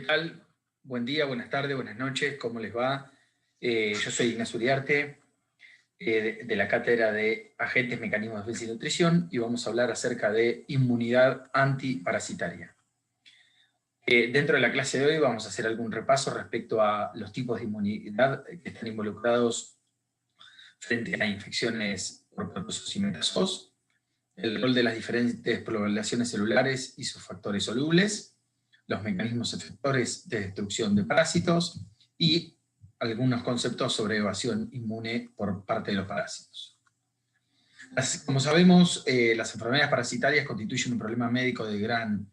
tal? Buen día, buenas tardes, buenas noches, ¿cómo les va? Yo soy Ignacio Uriarte, de la Cátedra de Agentes, Mecanismos de Defensa y Nutrición, y vamos a hablar acerca de inmunidad antiparasitaria. Dentro de la clase de hoy vamos a hacer algún repaso respecto a los tipos de inmunidad que están involucrados frente a infecciones por protozoos y metazoos, el rol de las diferentes poblaciones celulares y sus factores solubles, los mecanismos efectores de destrucción de parásitos y algunos conceptos sobre evasión inmune por parte de los parásitos. Como sabemos, las enfermedades parasitarias constituyen un problema médico de gran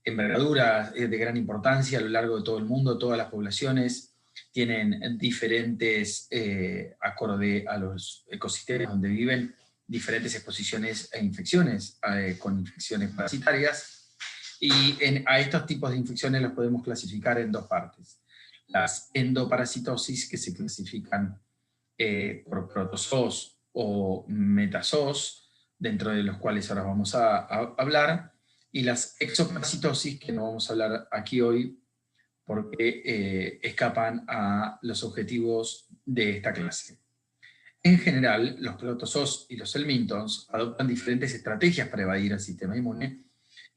envergadura, de gran importancia a lo largo de todo el mundo. Todas las poblaciones tienen diferentes, acorde a los ecosistemas donde viven, diferentes exposiciones e infecciones con infecciones parasitarias. Y a estos tipos de infecciones los podemos clasificar en dos partes. Las endoparasitosis, que se clasifican por protozoos o metazoos, dentro de los cuales ahora vamos a hablar, y las exoparasitosis, que no vamos a hablar aquí hoy porque escapan a los objetivos de esta clase. En general, los protozoos y los helminths adoptan diferentes estrategias para evadir al sistema inmune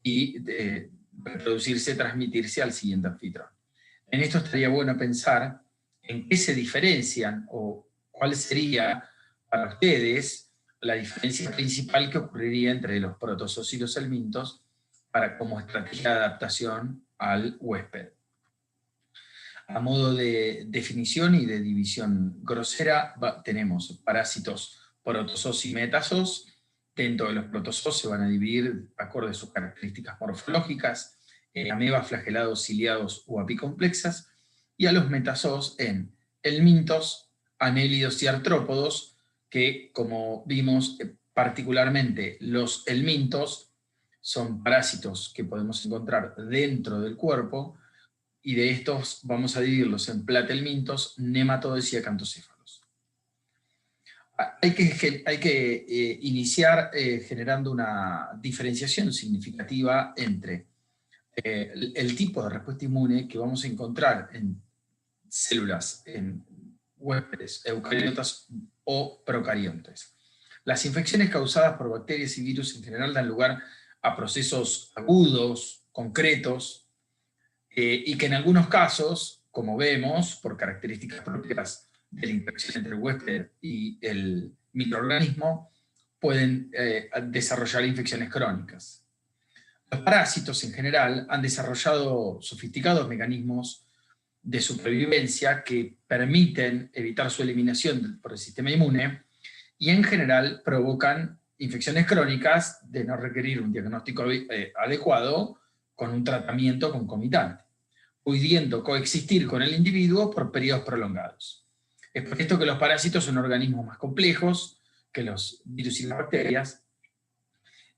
y reproducirse, transmitirse al siguiente anfitrión. En esto estaría bueno pensar en qué se diferencian o cuál sería para ustedes la diferencia principal que ocurriría entre los protozoos y los helminths como estrategia de adaptación al huésped. A modo de definición y de división grosera, tenemos parásitos protozoos y metazoos. Dentro de los protozoos se van a dividir, acorde a sus características morfológicas, en amebas, flagelados, ciliados o apicomplexas, y a los metazoos en helminths, anélidos y artrópodos, que, como vimos, particularmente los helminths son parásitos que podemos encontrar dentro del cuerpo, y de estos vamos a dividirlos en platelminths, nematodes y acantocéfalos. Hay que iniciar generando una diferenciación significativa entre el tipo de respuesta inmune que vamos a encontrar en células, en huéspedes eucariotas o procariontes. Las infecciones causadas por bacterias y virus en general dan lugar a procesos agudos, concretos, y que en algunos casos, como vemos, por características propias de la interacción entre el huésped y el microorganismo, pueden desarrollar infecciones crónicas. Los parásitos en general han desarrollado sofisticados mecanismos de supervivencia que permiten evitar su eliminación por el sistema inmune y en general provocan infecciones crónicas de no requerir un diagnóstico adecuado con un tratamiento concomitante, pudiendo coexistir con el individuo por periodos prolongados. Es por esto que los parásitos son organismos más complejos que los virus y las bacterias,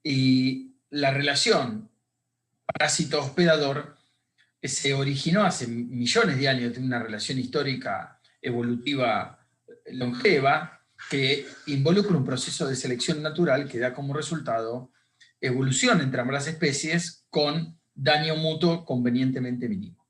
y la relación parásito-hospedador se originó hace millones de años, tiene una relación histórica evolutiva longeva, que involucra un proceso de selección natural que da como resultado evolución entre ambas especies con daño mutuo convenientemente mínimo.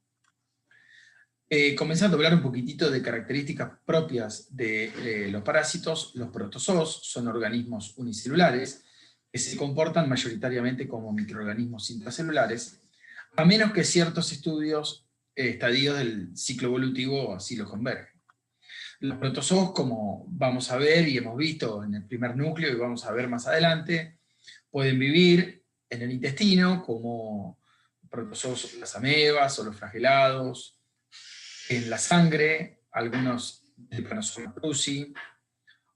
Comenzando a hablar un poquitito de características propias de los parásitos, los protozoos son organismos unicelulares que se comportan mayoritariamente como microorganismos intracelulares, a menos que ciertos estadios del ciclo evolutivo así lo convergen. Los protozoos, como vamos a ver y hemos visto en el primer núcleo y vamos a ver más adelante, pueden vivir en el intestino como protozoos, las amebas o los flagelados, en la sangre, algunos Trypanosoma cruzi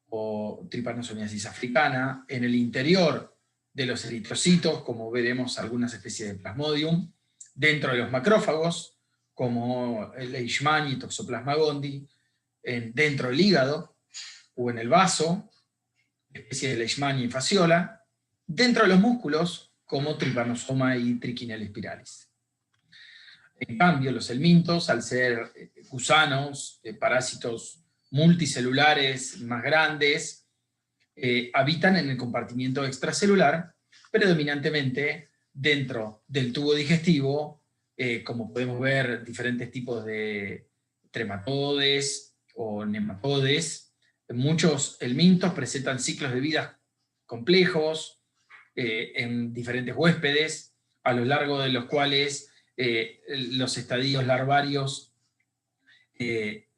o Trypanosomiasis africana, en el interior de los eritrocitos, como veremos algunas especies de Plasmodium, dentro de los macrófagos, como el Leishmania y Toxoplasma gondii, dentro del hígado o en el vaso, especies de Leishmania y Fasciola, dentro de los músculos, como Trypanosoma y Trichinella spiralis. En cambio, los helminths, al ser gusanos, parásitos multicelulares más grandes, habitan en el compartimiento extracelular, predominantemente dentro del tubo digestivo como podemos ver, diferentes tipos de trematodes o nematodes. Muchos helmintos presentan ciclos de vida complejos en diferentes huéspedes, a lo largo de los cuales los estadios larvarios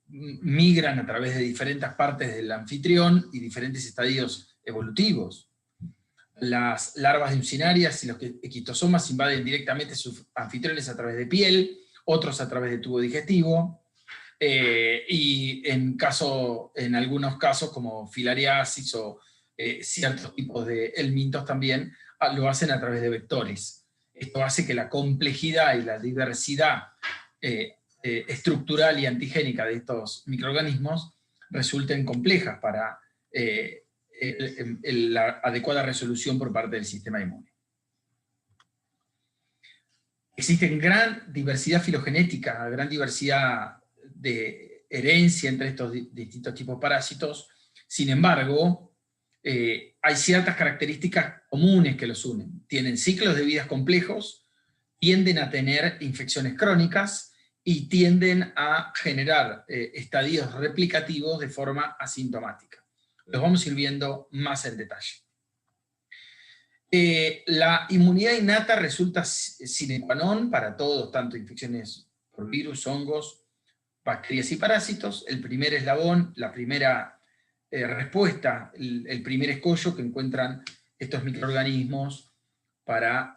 migran a través de diferentes partes del anfitrión y diferentes estadios evolutivos. Las larvas de uncinarias y los equistosomas invaden directamente sus anfitriones a través de piel, otros a través de tubo digestivo, y en algunos casos, como filariasis o ciertos tipos de helmintos también, lo hacen a través de vectores. Esto hace que la complejidad y la diversidad estructural y antigénica de estos microorganismos resulten complejas para la adecuada resolución por parte del sistema inmune. Existe gran diversidad filogenética, gran diversidad de herencia entre estos distintos tipos de parásitos. Sin embargo, hay ciertas características comunes que los unen. Tienen ciclos de vida complejos, tienden a tener infecciones crónicas y tienden a generar estadios replicativos de forma asintomática. Los vamos a ir viendo más en detalle. La inmunidad innata resulta sine qua non para todos, tanto infecciones por virus, hongos, bacterias y parásitos. El primer eslabón, la primera respuesta, el primer escollo que encuentran estos microorganismos para,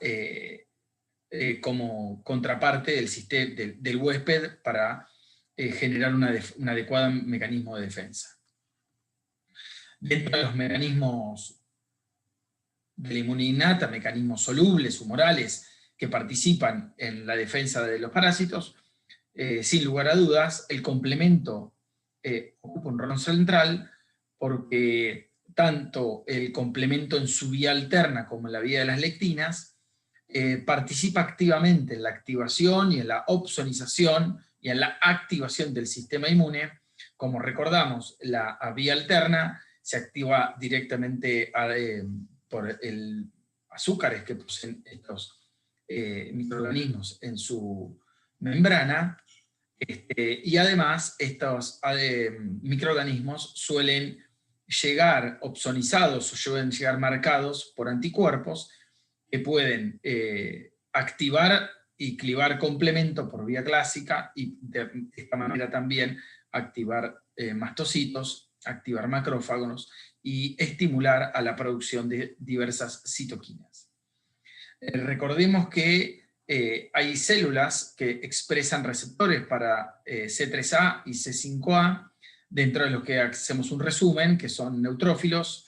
como contraparte del huésped para generar un adecuado mecanismo de defensa. Dentro de los mecanismos de la inmunidad innata, mecanismos solubles, humorales, que participan en la defensa de los parásitos, sin lugar a dudas, el complemento ocupa un rol central, porque tanto el complemento en su vía alterna como en la vía de las lectinas participa activamente en la activación y en la opsonización y en la activación del sistema inmune. Como recordamos, la vía alterna se activa directamente por el azúcares que poseen estos microorganismos en su membrana, y además estos microorganismos suelen llegar opsonizados o suelen llegar marcados por anticuerpos que pueden activar y clivar complemento por vía clásica y de esta manera también activar mastocitos, activar macrófagos y estimular a la producción de diversas citoquinas. Recordemos que hay células que expresan receptores para C3A y C5A, dentro de los que hacemos un resumen, que son neutrófilos,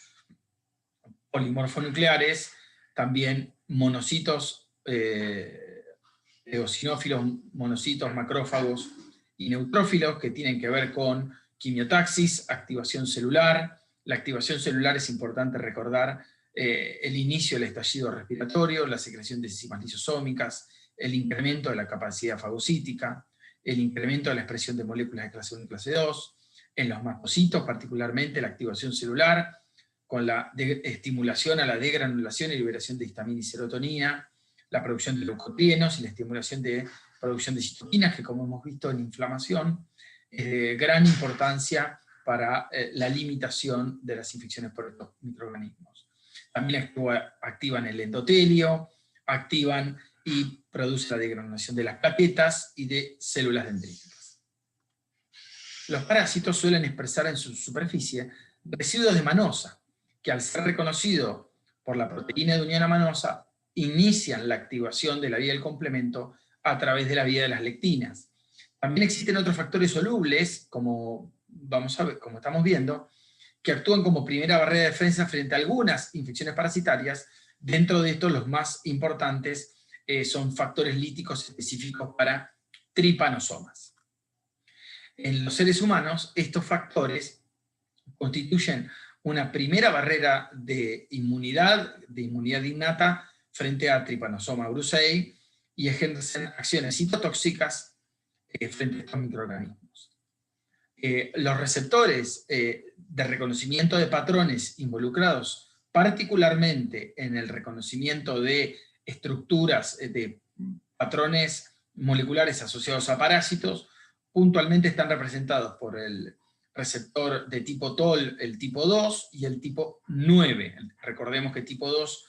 polimorfonucleares, también monocitos, eosinófilos, monocitos, macrófagos y neutrófilos, que tienen que ver con quimiotaxis, activación celular. La activación celular es importante recordar el inicio del estallido respiratorio, la secreción de enzimas lisosómicas, el incremento de la capacidad fagocítica, el incremento de la expresión de moléculas de clase 1 y clase 2, en los mastocitos particularmente la activación celular, con la estimulación a la degranulación y liberación de histamina y serotonina, la producción de leucotrienos y la estimulación de producción de citoquinas, que como hemos visto en inflamación, es de gran importancia para la limitación de las infecciones por estos microorganismos. También activan el endotelio, activan y producen la degranulación de las plaquetas y de células dendríticas. Los parásitos suelen expresar en su superficie residuos de manosa, que al ser reconocido por la proteína de unión amanosa, inician la activación de la vía del complemento a través de la vía de las lectinas. También existen otros factores solubles, como estamos viendo, que actúan como primera barrera de defensa frente a algunas infecciones parasitarias. Dentro de estos, los más importantes son factores líticos específicos para tripanosomas. En los seres humanos, estos factores constituyen una primera barrera de inmunidad innata frente a Trypanosoma brucei y ejercen acciones citotóxicas frente a estos microorganismos. Los receptores de reconocimiento de patrones involucrados particularmente en el reconocimiento de estructuras, de patrones moleculares asociados a parásitos, puntualmente están representados por el receptor de tipo TOL, el tipo 2, y el tipo 9. Recordemos que tipo 2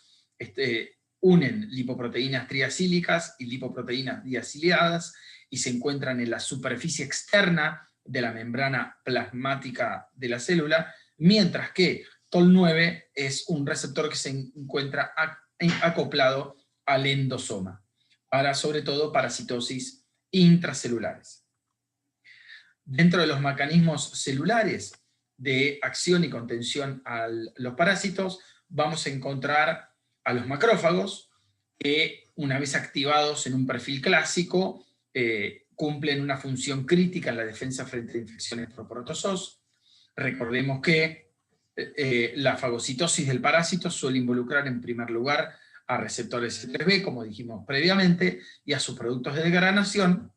unen lipoproteínas triacílicas y lipoproteínas diaciliadas, y se encuentran en la superficie externa de la membrana plasmática de la célula, mientras que TOL9 es un receptor que se encuentra acoplado al endosoma, para sobre todo parasitosis intracelulares. Dentro de los mecanismos celulares de acción y contención a los parásitos, vamos a encontrar a los macrófagos, que una vez activados en un perfil clásico, cumplen una función crítica en la defensa frente a infecciones por protozoos. Recordemos que la fagocitosis del parásito suele involucrar en primer lugar a receptores C3b, como dijimos previamente, y a sus productos de degradación,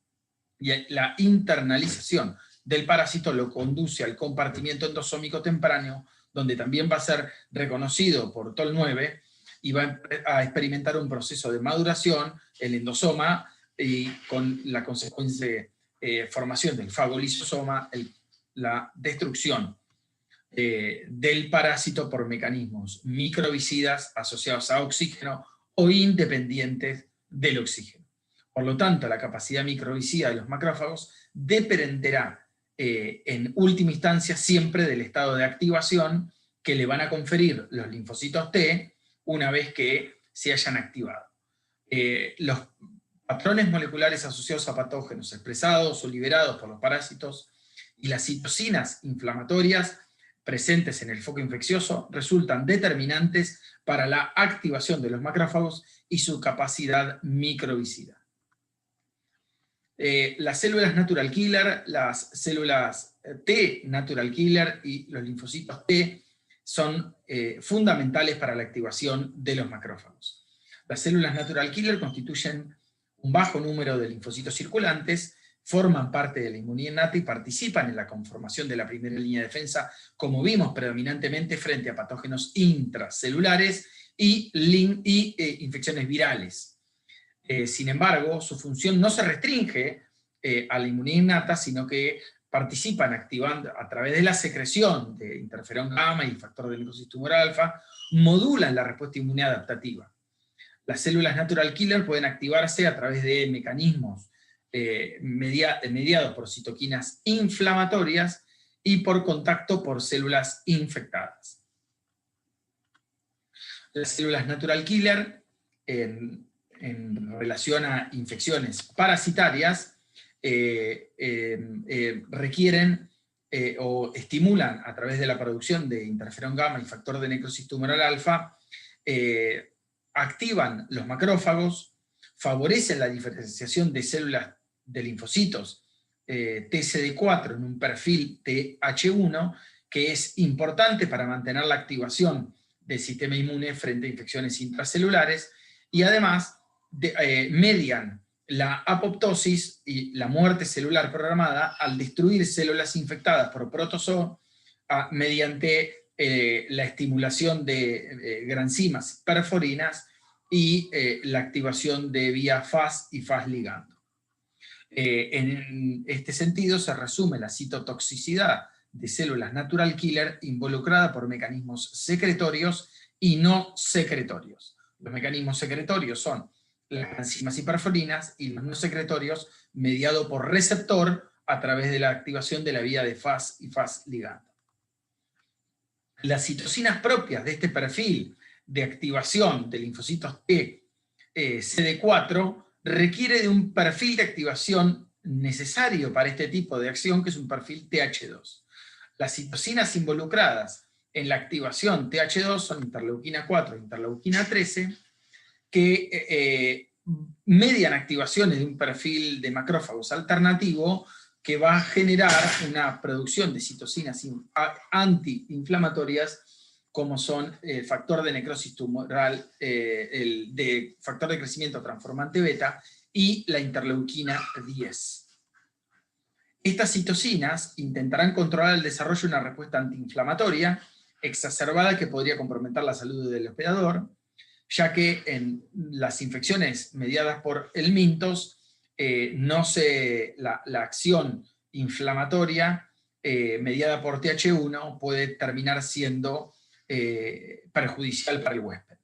y la internalización del parásito lo conduce al compartimiento endosómico temprano, donde también va a ser reconocido por TOL9 y va a experimentar un proceso de maduración, el endosoma, y con la consecuente formación del fagolisosoma, la destrucción del parásito por mecanismos microbicidas asociados a oxígeno o independientes del oxígeno. Por lo tanto, la capacidad microbicida de los macrófagos dependerá en última instancia siempre del estado de activación que le van a conferir los linfocitos T una vez que se hayan activado. Los patrones moleculares asociados a patógenos expresados o liberados por los parásitos y las citocinas inflamatorias presentes en el foco infeccioso resultan determinantes para la activación de los macrófagos y su capacidad microbicida. Las células natural killer, las células T natural killer y los linfocitos T son fundamentales para la activación de los macrófagos. Las células natural killer constituyen un bajo número de linfocitos circulantes, forman parte de la inmunidad innata y participan en la conformación de la primera línea de defensa, como vimos predominantemente frente a patógenos intracelulares y infecciones virales. Sin embargo, su función no se restringe a la inmunidad innata, sino que participan activando a través de la secreción de interferón gamma y factor de necrosis tumoral alfa, modulan la respuesta inmune adaptativa. Las células natural killer pueden activarse a través de mecanismos mediados por citoquinas inflamatorias y por contacto por células infectadas. Las células natural killer, en relación a infecciones parasitarias, requieren o estimulan a través de la producción de interferón gamma y factor de necrosis tumoral alfa, activan los macrófagos, favorecen la diferenciación de células de linfocitos TCD4 en un perfil TH1, que es importante para mantener la activación del sistema inmune frente a infecciones intracelulares, y además median la apoptosis y la muerte celular programada al destruir células infectadas por protozoo mediante la estimulación de granzimas perforinas y la activación de vía Fas y Fas ligando. En este sentido se resume la citotoxicidad de células natural killer involucrada por mecanismos secretorios y no secretorios. Los mecanismos secretorios son las enzimas y perforinas, y los no secretorios mediado por receptor a través de la activación de la vía de Fas y Fas ligando. Las citocinas propias de este perfil de activación de linfocitos T, CD4, requiere de un perfil de activación necesario para este tipo de acción, que es un perfil TH2. Las citocinas involucradas en la activación TH2 son interleuquina 4 e interleuquina 13, que median activaciones de un perfil de macrófagos alternativo que va a generar una producción de citocinas antiinflamatorias, como son el factor de necrosis tumoral, el de factor de crecimiento transformante beta y la interleuquina 10. Estas citocinas intentarán controlar el desarrollo de una respuesta antiinflamatoria exacerbada que podría comprometer la salud del hospedador, ya que en las infecciones mediadas por helmintos la acción inflamatoria mediada por Th1 puede terminar siendo perjudicial para el huésped.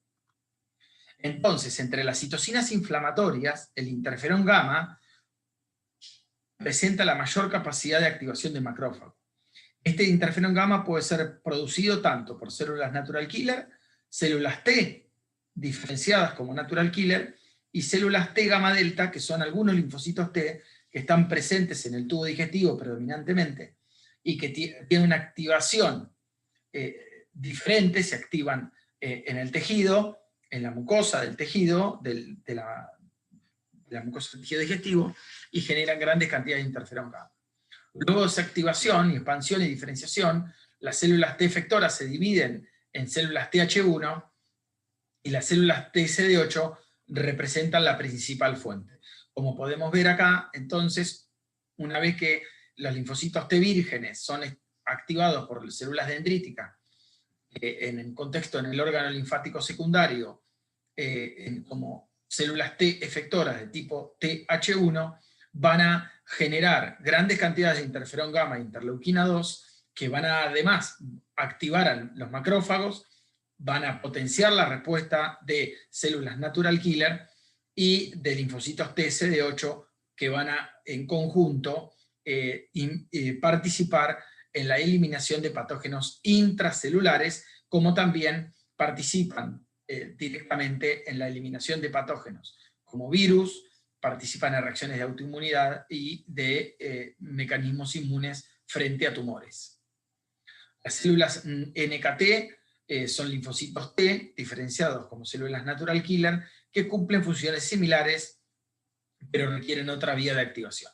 Entonces, entre las citocinas inflamatorias, el interferón gamma presenta la mayor capacidad de activación de macrófago. Este interferón gamma puede ser producido tanto por células natural killer, células T diferenciadas como natural killer, y células T gamma delta, que son algunos linfocitos T que están presentes en el tubo digestivo predominantemente, y que tienen una activación diferente, se activan en el tejido, en la mucosa del tejido, de la mucosa del tejido digestivo, y generan grandes cantidades de interferón gamma. Luego de esa activación, y expansión y diferenciación, las células T efectoras se dividen en células Th1 y las células TCD8 representan la principal fuente. Como podemos ver acá, entonces, una vez que los linfocitos T vírgenes son activados por células dendríticas, en el contexto en el órgano linfático secundario, como células T efectoras de tipo Th1, van a generar grandes cantidades de interferón gamma e interleuquina 2, que van a además activar a los macrófagos, van a potenciar la respuesta de células natural killer y de linfocitos TCD8, que van a, en conjunto, participar en la eliminación de patógenos intracelulares, como también participan directamente en la eliminación de patógenos como virus, participan en reacciones de autoinmunidad y de mecanismos inmunes frente a tumores. Las células NKT son linfocitos T diferenciados como células natural killer que cumplen funciones similares pero requieren otra vía de activación.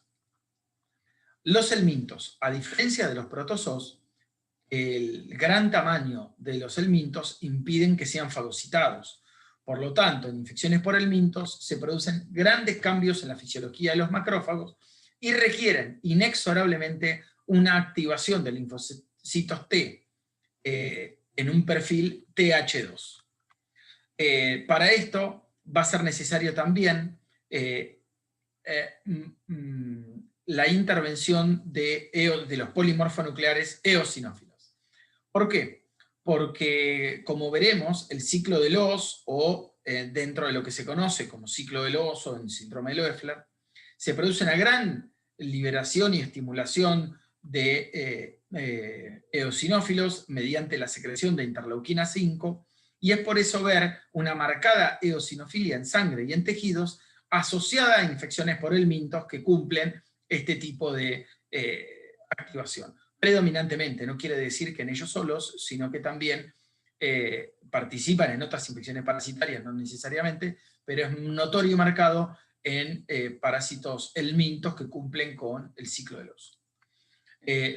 Los helmintos, a diferencia de los protozoos, el gran tamaño de los helmintos impiden que sean fagocitados. Por lo tanto, en infecciones por helmintos se producen grandes cambios en la fisiología de los macrófagos y requieren inexorablemente una activación de linfocitos T en un perfil Th2. Para esto va a ser necesario también la intervención de los polimorfonucleares eosinófilos. ¿Por qué? Porque, como veremos, el ciclo de Loos, o dentro de lo que se conoce como ciclo de Loos o en síndrome de Loeffler, se produce una gran liberación y estimulación de eosinófilos mediante la secreción de interleuquina 5, y es por eso ver una marcada eosinofilia en sangre y en tejidos asociada a infecciones por helmintos que cumplen este tipo de activación. Predominantemente, no quiere decir que en ellos solos, sino que también participan en otras infecciones parasitarias, no necesariamente, pero es notorio y marcado en parásitos helmintos que cumplen con el ciclo de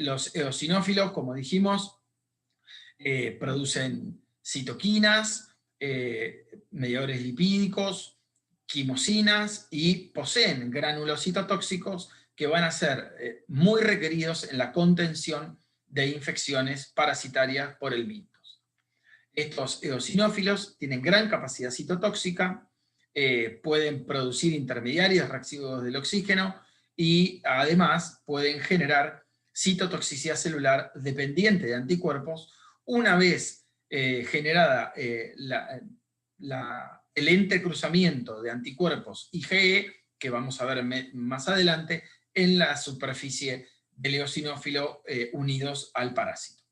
los eosinófilos, como dijimos, producen citoquinas, mediadores lipídicos, quimosinas, y poseen granulos citotóxicos que van a ser muy requeridos en la contención de infecciones parasitarias por helmintos. Estos eosinófilos tienen gran capacidad citotóxica, pueden producir intermediarios reactivos del oxígeno y además pueden generar citotoxicidad celular dependiente de anticuerpos. Una vez generada el entrecruzamiento de anticuerpos IgE, que vamos a ver más adelante, en la superficie del eosinófilo unidos al parásito.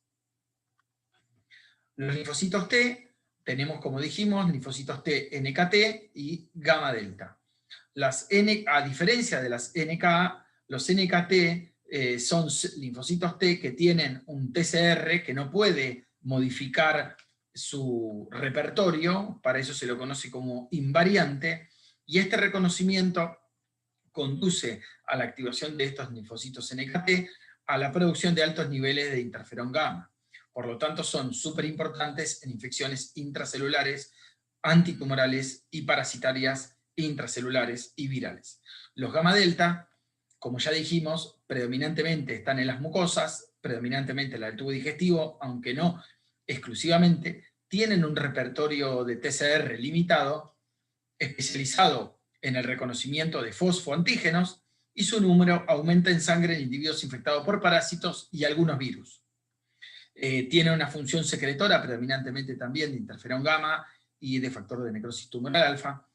Los linfocitos T, tenemos, como dijimos, linfocitos T NKT y gamma delta. A diferencia de las NK, los NKT son linfocitos T que tienen un TCR que no puede modificar su repertorio, para eso se lo conoce como invariante, y este reconocimiento conduce a la activación de estos linfocitos NKT a la producción de altos niveles de interferón gamma. Por lo tanto, son súper importantes en infecciones intracelulares, antitumorales y parasitarias intracelulares y virales. Los gamma delta, como ya dijimos, predominantemente están en las mucosas, predominantemente en el tubo digestivo, aunque no exclusivamente, tienen un repertorio de TCR limitado, especializado en el reconocimiento de fosfoantígenos y su número aumenta en sangre en individuos infectados por parásitos y algunos virus. Tiene una función secretora predominantemente también de interferón gamma y de factor de necrosis tumoral alfa,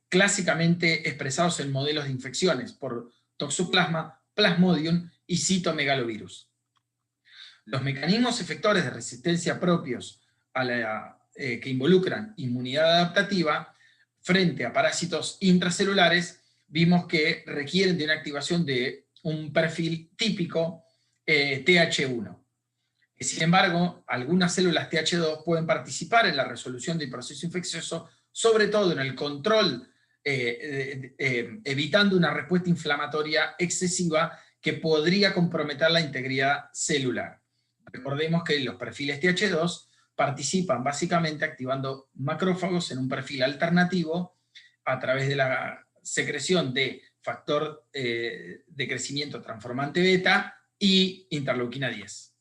clásicamente expresados en modelos de infecciones por Toxoplasma, Plasmodium y citomegalovirus. Los mecanismos efectores de resistencia propios que involucran inmunidad adaptativa frente a parásitos intracelulares, vimos que requieren de una activación de un perfil típico TH1. Sin embargo, algunas células TH2 pueden participar en la resolución del proceso infeccioso, sobre todo en el control, evitando una respuesta inflamatoria excesiva que podría comprometer la integridad celular. Recordemos que los perfiles TH2 participan básicamente activando macrófagos en un perfil alternativo a través de la secreción de factor de crecimiento transformante beta y interleuquina 10.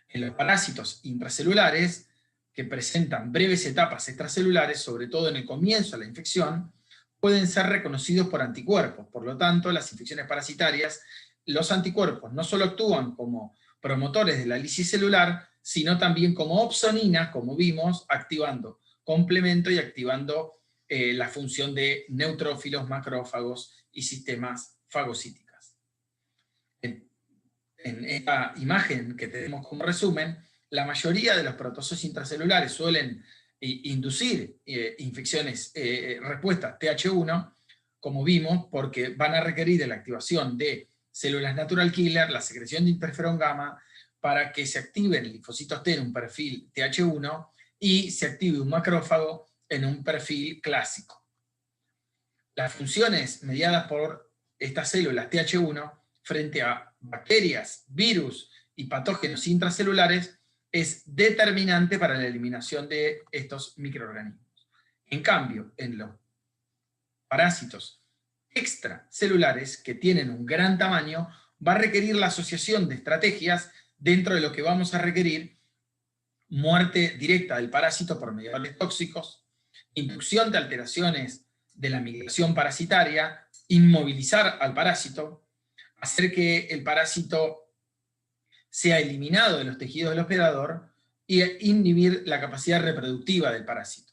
En los parásitos intracelulares, que presentan breves etapas extracelulares, sobre todo en el comienzo de la infección, pueden ser reconocidos por anticuerpos. Por lo tanto, las infecciones parasitarias, los anticuerpos no solo actúan como promotores de la lisis celular, sino también como opsoninas, como vimos, activando complemento y activando la función de neutrófilos, macrófagos y sistemas fagocíticas. En esta imagen que tenemos como resumen, la mayoría de los protozoos intracelulares suelen inducir infecciones, respuestas TH1, como vimos, porque van a requerir de la activación de células natural killer, la secreción de interferón gamma, para que se activen linfocitos T en un perfil TH1 y se active un macrófago en un perfil clásico. Las funciones mediadas por estas células TH1 frente a bacterias, virus y patógenos intracelulares es determinante para la eliminación de estos microorganismos. En cambio, en los parásitos extracelulares, que tienen un gran tamaño, va a requerir la asociación de estrategias dentro de lo que vamos a requerir: muerte directa del parásito por mediadores tóxicos, inducción de alteraciones de la migración parasitaria, inmovilizar al parásito, hacer que el parásito sea eliminado de los tejidos del hospedador y inhibir la capacidad reproductiva del parásito.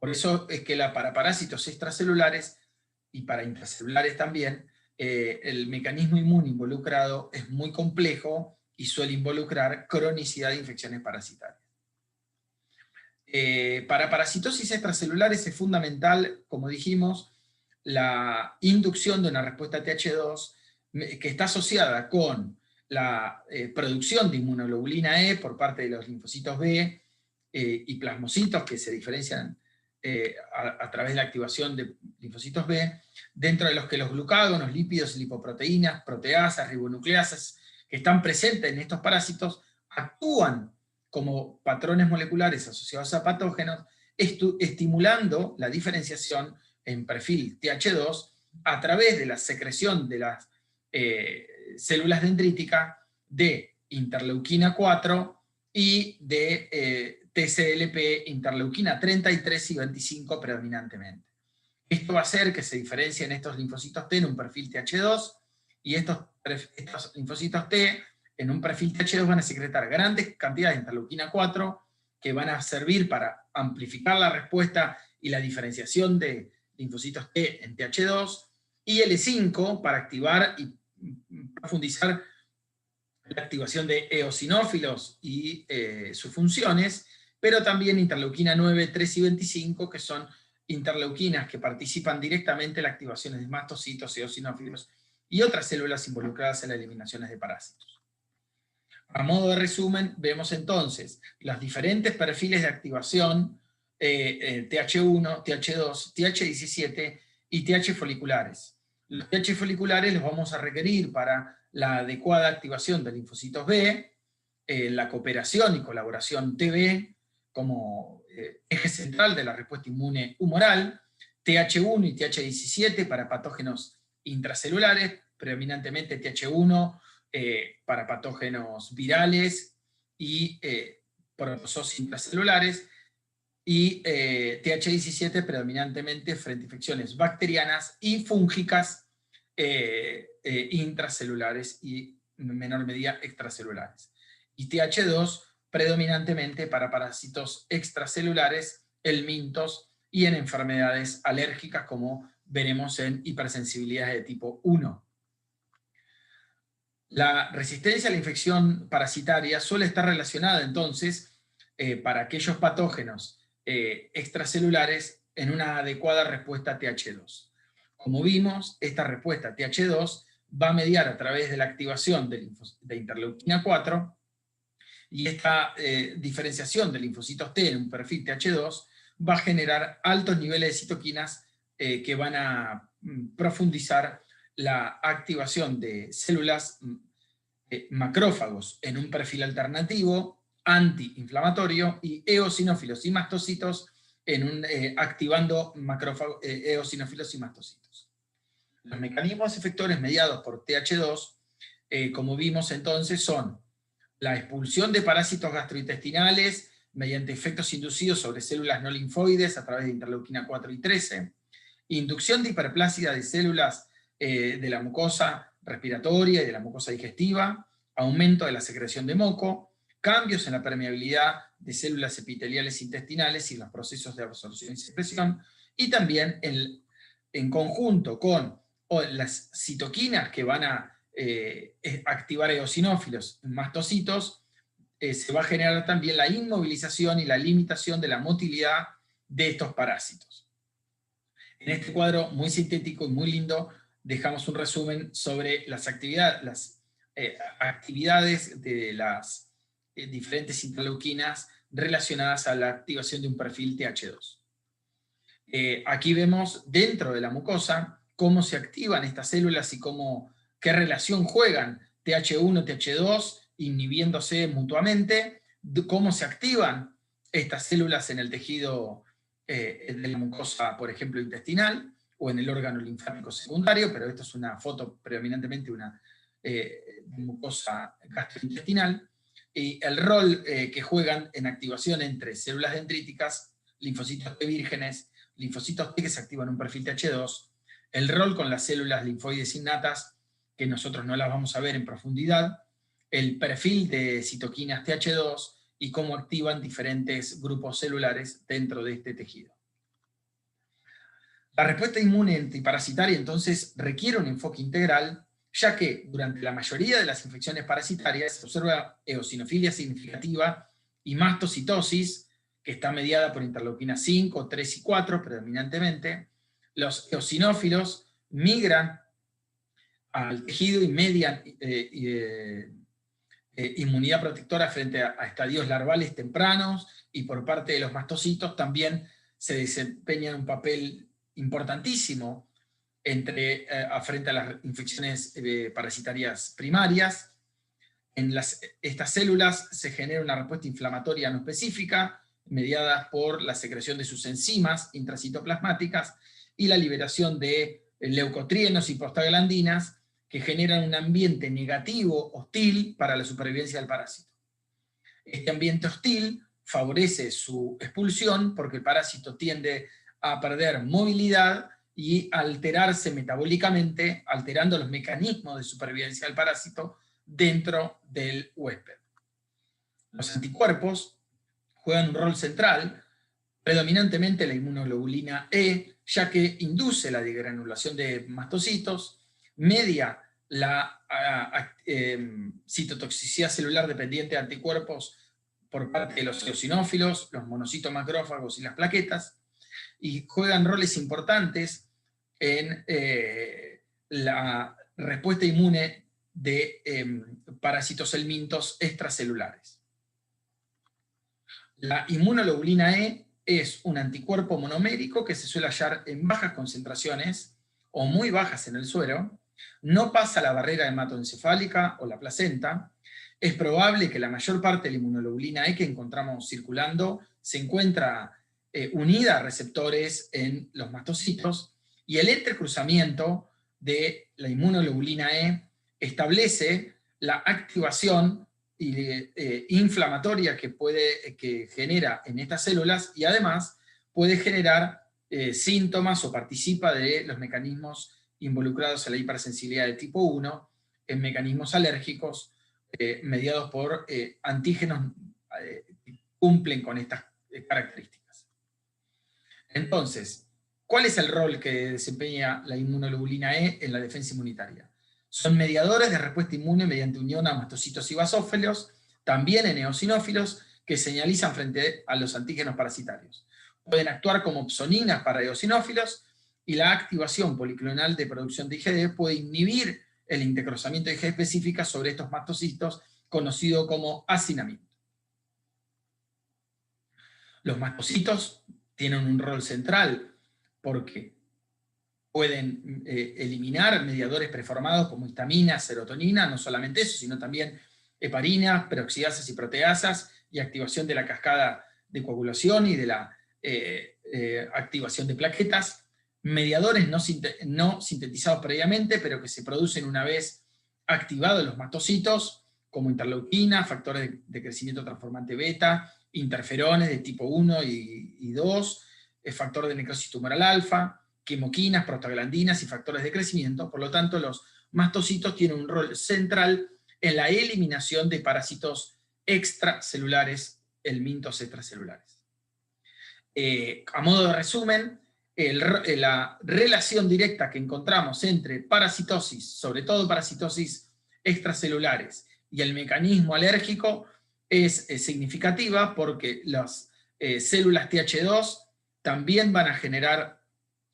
Por eso es que para parásitos extracelulares y para intracelulares también, el mecanismo inmune involucrado es muy complejo y suele involucrar cronicidad de infecciones parasitarias. Para parasitosis extracelares es fundamental, como dijimos, la inducción de una respuesta TH2 que está asociada con la producción de inmunoglobulina E por parte de los linfocitos B y plasmocitos, que se diferencian a través de la activación de linfocitos B, dentro de los que los glucágonos, lípidos, lipoproteínas, proteasas, ribonucleasas, que están presentes en estos parásitos, actúan como patrones moleculares asociados a patógenos, estimulando la diferenciación en perfil TH2 a través de la secreción de las células dendríticas de interleuquina 4 y de TCLP, interleuquina 33 y 25 predominantemente. Esto va a hacer que se diferencien estos linfocitos T en un perfil TH2, y estos linfocitos T en un perfil TH2 van a secretar grandes cantidades de interleuquina 4 que van a servir para amplificar la respuesta y la diferenciación de linfocitos T en TH2, y L5 para activar y profundizar la activación de eosinófilos y sus funciones, pero también interleuquina 9, 3 y 25, que son interleuquinas que participan directamente en la activación de mastocitos, eosinófilos y otras células involucradas en las eliminaciones de parásitos. A modo de resumen, vemos entonces los diferentes perfiles de activación TH1, TH2, TH17 y TH foliculares. Los TH foliculares los vamos a requerir para la adecuada activación de linfocitos B, la cooperación y colaboración TB como eje central de la respuesta inmune humoral, TH1 y TH17 para patógenos intracelulares, predominantemente TH1 para patógenos virales y protozoos intracelulares, y TH17 predominantemente frente a infecciones bacterianas y fúngicas intracelulares y en menor medida extracelulares. Y TH2 predominantemente para parásitos extracelulares, helmintos y en enfermedades alérgicas como veremos en hipersensibilidades de tipo 1. La resistencia a la infección parasitaria suele estar relacionada entonces para aquellos patógenos extracelulares en una adecuada respuesta TH2. Como vimos, esta respuesta TH2 va a mediar a través de la activación de interleuquina 4 y esta diferenciación de linfocitos T en un perfil TH2 va a generar altos niveles de citoquinas que van a profundizar la activación de células macrófagos en un perfil alternativo, antiinflamatorio, y eosinófilos y mastocitos activando eosinófilos y mastocitos. Los mecanismos efectores mediados por TH2, como vimos entonces, son la expulsión de parásitos gastrointestinales mediante efectos inducidos sobre células no linfoides a través de interleuquina 4 y 13, inducción de hiperplasia de células de la mucosa respiratoria y de la mucosa digestiva, aumento de la secreción de moco, cambios en la permeabilidad de células epiteliales intestinales y los procesos de absorción y secreción, y también en conjunto con las citoquinas que van a activar eosinófilos, mastocitos, se va a generar también la inmovilización y la limitación de la motilidad de estos parásitos. En este cuadro muy sintético y muy lindo dejamos un resumen sobre las actividades de las diferentes interleuquinas relacionadas a la activación de un perfil TH2. Aquí vemos dentro de la mucosa cómo se activan estas células y qué relación juegan TH1, TH2, inhibiéndose mutuamente, cómo se activan estas células en el tejido de la mucosa, por ejemplo, intestinal, o en el órgano linfático secundario, pero esto es una foto predominantemente una mucosa gastrointestinal, y el rol que juegan en activación entre células dendríticas, linfocitos T vírgenes, linfocitos T que se activan en un perfil TH2, el rol con las células linfoides innatas, que nosotros no las vamos a ver en profundidad, el perfil de citoquinas TH2 y cómo activan diferentes grupos celulares dentro de este tejido. La respuesta inmune antiparasitaria entonces requiere un enfoque integral, ya que durante la mayoría de las infecciones parasitarias se observa eosinofilia significativa y mastocitosis, que está mediada por interleuquina 5, 3 y 4 predominantemente. Los eosinófilos migran al tejido y median inmunidad protectora frente a estadios larvales tempranos, y por parte de los mastocitos también se desempeñan un papel importantísimo frente a las infecciones parasitarias primarias. En estas células se genera una respuesta inflamatoria no específica, mediada por la secreción de sus enzimas intracitoplasmáticas y la liberación de leucotrienos y prostaglandinas, que generan un ambiente negativo, hostil, para la supervivencia del parásito. Este ambiente hostil favorece su expulsión porque el parásito tiende a perder movilidad y a alterarse metabólicamente, alterando los mecanismos de supervivencia del parásito dentro del huésped. Los anticuerpos juegan un rol central, predominantemente la inmunoglobulina E, ya que induce la degranulación de mastocitos, media la citotoxicidad celular dependiente de anticuerpos por parte de los eosinófilos, los monocitos macrófagos y las plaquetas, y juegan roles importantes en la respuesta inmune de parásitos helmintos extracelulares. La inmunoglobulina E es un anticuerpo monomérico que se suele hallar en bajas concentraciones o muy bajas en el suero, no pasa la barrera hematoencefálica o la placenta. Es probable que la mayor parte de la inmunoglobulina E que encontramos circulando se encuentra unida a receptores en los mastocitos, y el entrecruzamiento de la inmunoglobulina E establece la activación inflamatoria que genera en estas células, y además puede generar síntomas o participa de los mecanismos involucrados en la hipersensibilidad de tipo 1, en mecanismos alérgicos mediados por antígenos que cumplen con estas características. Entonces, ¿cuál es el rol que desempeña la inmunoglobulina E en la defensa inmunitaria? Son mediadores de respuesta inmune mediante unión a mastocitos y basófilos, también en eosinófilos, que señalizan frente a los antígenos parasitarios. Pueden actuar como psoninas para eosinófilos, y la activación policlonal de producción de IgD puede inhibir el intercruzamiento de IgD específica sobre estos mastocitos, conocido como hacinamiento. Los mastocitos tienen un rol central porque pueden eliminar mediadores preformados como histamina, serotonina, no solamente eso, sino también heparina, peroxidasas y proteasas, y activación de la cascada de coagulación y de la activación de plaquetas. Mediadores no sintetizados previamente, pero que se producen una vez activados los mastocitos, como interleuquina, factores de crecimiento transformante beta, interferones de tipo 1 y 2, factor de necrosis tumoral alfa, quimoquinas, prostaglandinas y factores de crecimiento. Por lo tanto, los mastocitos tienen un rol central en la eliminación de parásitos extracelulares, helmintos extracelulares. A modo de resumen, la relación directa que encontramos entre parasitosis, sobre todo parasitosis extracelulares, y el mecanismo alérgico es significativa, porque las células TH2 también van a generar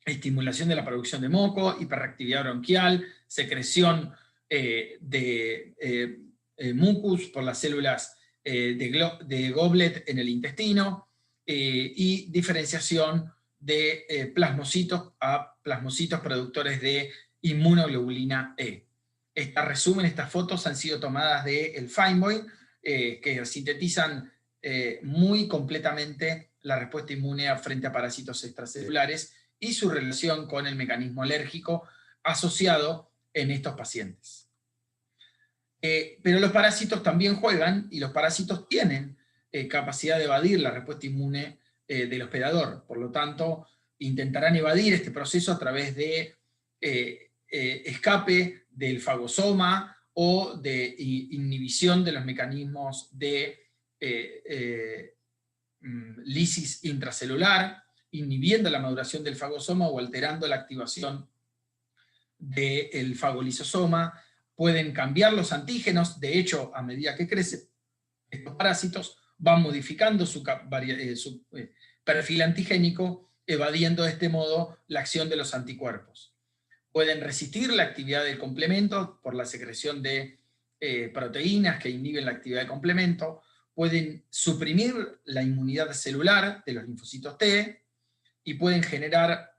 estimulación de la producción de moco, hiperactividad bronquial, secreción de mucus por las células de Goblet en el intestino, y diferenciación de plasmocitos a plasmocitos productores de inmunoglobulina E. Estas fotos han sido tomadas del Feinboim, que sintetizan muy completamente la respuesta inmune frente a parásitos extracelulares y su relación con el mecanismo alérgico asociado en estos pacientes. Pero los parásitos también juegan, y los parásitos tienen capacidad de evadir la respuesta inmune del hospedador. Por lo tanto, intentarán evadir este proceso a través de escape del fagosoma o de inhibición de los mecanismos de lisis intracelular, inhibiendo la maduración del fagosoma o alterando la activación del fagolisosoma. Pueden cambiar los antígenos. De hecho, a medida que crecen estos parásitos, van modificando su perfil antigénico, evadiendo de este modo la acción de los anticuerpos. Pueden resistir la actividad del complemento por la secreción de proteínas que inhiben la actividad del complemento. Pueden suprimir la inmunidad celular de los linfocitos T, y pueden generar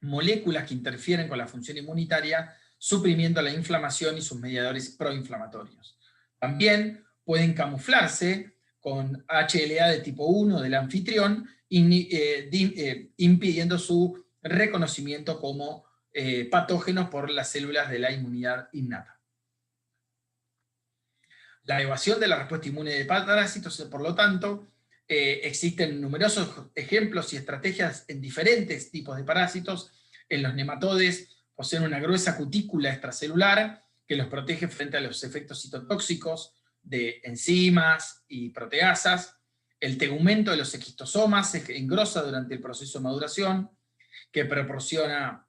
moléculas que interfieren con la función inmunitaria, suprimiendo la inflamación y sus mediadores proinflamatorios. También pueden camuflarse con HLA de tipo 1 del anfitrión, impidiendo su reconocimiento como patógenos por las células de la inmunidad innata. La evasión de la respuesta inmune de parásitos, por lo tanto, existen numerosos ejemplos y estrategias en diferentes tipos de parásitos. En los nematodes poseen una gruesa cutícula extracelular que los protege frente a los efectos citotóxicos de enzimas y proteasas. El tegumento de los esquistosomas se engrosa durante el proceso de maduración, que proporciona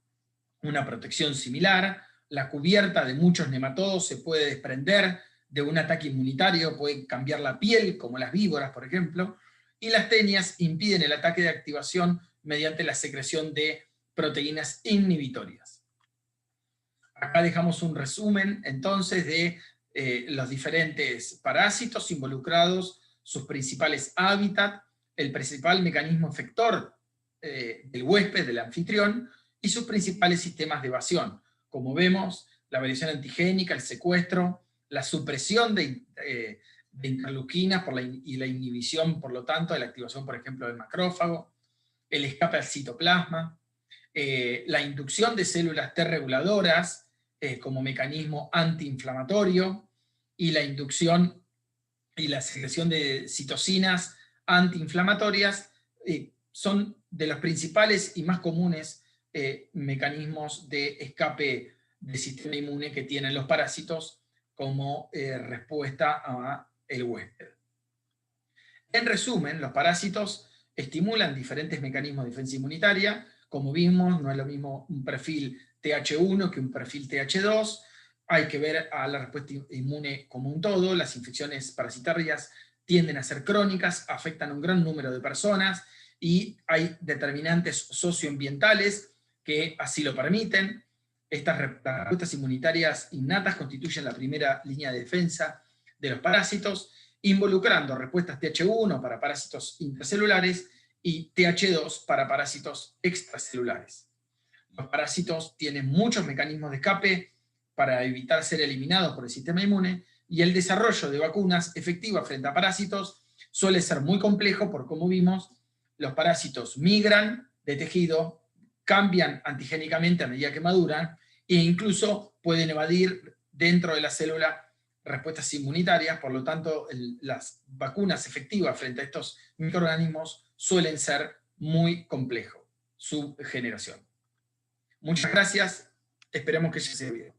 una protección similar. La cubierta de muchos nematodos se puede desprender de un ataque inmunitario, puede cambiar la piel, como las víboras, por ejemplo, y las tenias impiden el ataque de activación mediante la secreción de proteínas inhibitorias. Acá dejamos un resumen, entonces, de los diferentes parásitos involucrados, sus principales hábitats, el principal mecanismo efector del huésped, del anfitrión, y sus principales sistemas de evasión. Como vemos, la variación antigénica, el secuestro, la supresión de interleuquinas y la inhibición, por lo tanto, de la activación, por ejemplo, del macrófago, el escape al citoplasma, la inducción de células T reguladoras como mecanismo antiinflamatorio, y la inducción y la secreción de citocinas antiinflamatorias son de los principales y más comunes mecanismos de escape del sistema inmune que tienen los parásitos como respuesta al huésped. En resumen, los parásitos estimulan diferentes mecanismos de defensa inmunitaria. Como vimos, no es lo mismo un perfil TH1 que un perfil TH2. Hay que ver a la respuesta inmune como un todo. Las infecciones parasitarias tienden a ser crónicas, afectan a un gran número de personas y hay determinantes socioambientales que así lo permiten. Estas respuestas inmunitarias innatas constituyen la primera línea de defensa de los parásitos, involucrando respuestas TH1 para parásitos intracelulares y TH2 para parásitos extracelulares. Los parásitos tienen muchos mecanismos de escape para evitar ser eliminados por el sistema inmune, y el desarrollo de vacunas efectivas frente a parásitos suele ser muy complejo, porque como vimos, los parásitos migran de tejido, cambian antigénicamente a medida que maduran, e incluso pueden evadir dentro de la célula respuestas inmunitarias. Por lo tanto, las vacunas efectivas frente a estos microorganismos suelen ser muy complejo su generación. Muchas gracias, esperemos que haya servido.